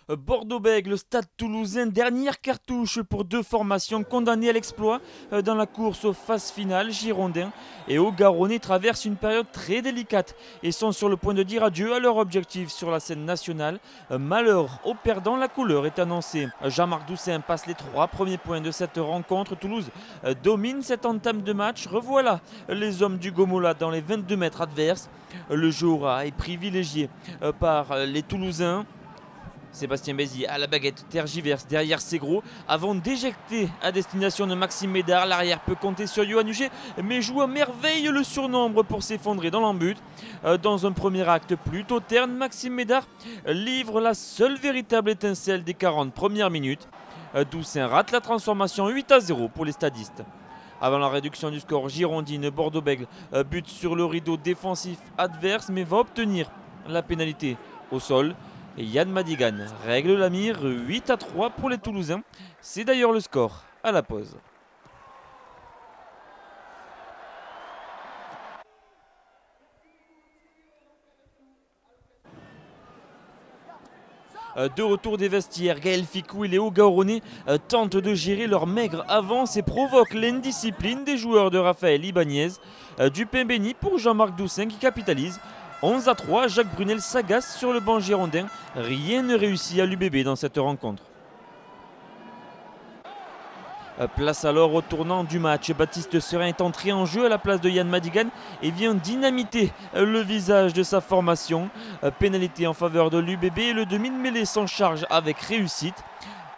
Bordeaux-Bègles, Stade Toulousain, dernière cartouche pour deux formations condamnées à l'exploit dans la course aux phases finales. Girondins et Haut-Garonnais traversent une période très délicate et sont sur le point de dire adieu à leur objectif sur la scène nationale. Malheur aux perdants, la couleur est annoncée. Jean-Marc Doussain passe les 3 premiers points de cette rencontre. Toulouse domine cette entame de match. Revoilà les hommes du Gomola dans les 22 mètres adverses. Le jeu aura est privilégié par les Toulousains. Sébastien Bézi à la baguette tergiverse derrière Segro avant d'éjecter à destination de Maxime Médard. L'arrière peut compter sur Yohann Huget mais joue à merveille le surnombre pour s'effondrer dans l'embut. Dans un premier acte plutôt terne, Maxime Médard livre la seule véritable étincelle des 40 premières minutes. Doussain rate la transformation 8-0 pour les stadistes. Avant la réduction du score, Girondine Bordeaux-Bègles bute sur le rideau défensif adverse mais va obtenir la pénalité au sol. Et Yann Madigan règle la mire 8-3 pour les Toulousains. C'est d'ailleurs le score à la pause. De retour des vestiaires, Gaël Ficou et Léo Gaoronnais tentent de gérer leur maigre avance et provoquent l'indiscipline des joueurs de Raphaël Ibanez. Du pain béni pour Jean-Marc Doussain qui capitalise. 11-3, Jacques Brunel s'agace sur le banc girondin. Rien ne réussit à l'UBB dans cette rencontre. Place alors au tournant du match. Baptiste Serin est entré en jeu à la place de Yann Madigan et vient dynamiter le visage de sa formation. Pénalité en faveur de l'UBB et le demi de mêlée s'en charge avec réussite.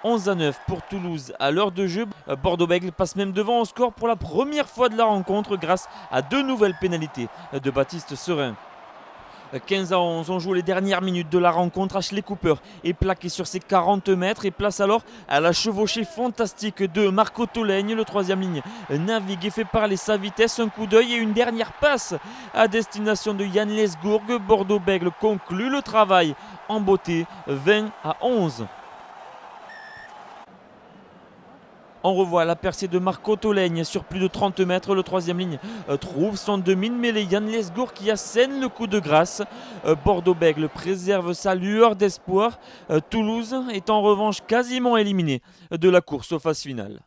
11-9 pour Toulouse à l'heure de jeu. Bordeaux-Bègles passe même devant au score pour la première fois de la rencontre grâce à deux nouvelles pénalités de Baptiste Serin. 15-11, on joue les dernières minutes de la rencontre. Ashley Cooper est plaqué sur ses 40 mètres et place alors à la chevauchée fantastique de Marco Tolègne. Le troisième ligne navigue et fait parler sa vitesse. Un coup d'œil et une dernière passe à destination de Yann Lesgourg. Bordeaux-Bègles conclut le travail en beauté 20-11. On revoit la percée de Marco Tolègne sur plus de 30 mètres. Le troisième ligne trouve son demi de mêlée. Yann Lesgourg qui assène le coup de grâce. Bordeaux-Bègles préserve sa lueur d'espoir. Toulouse est en revanche quasiment éliminé de la course aux phases finales.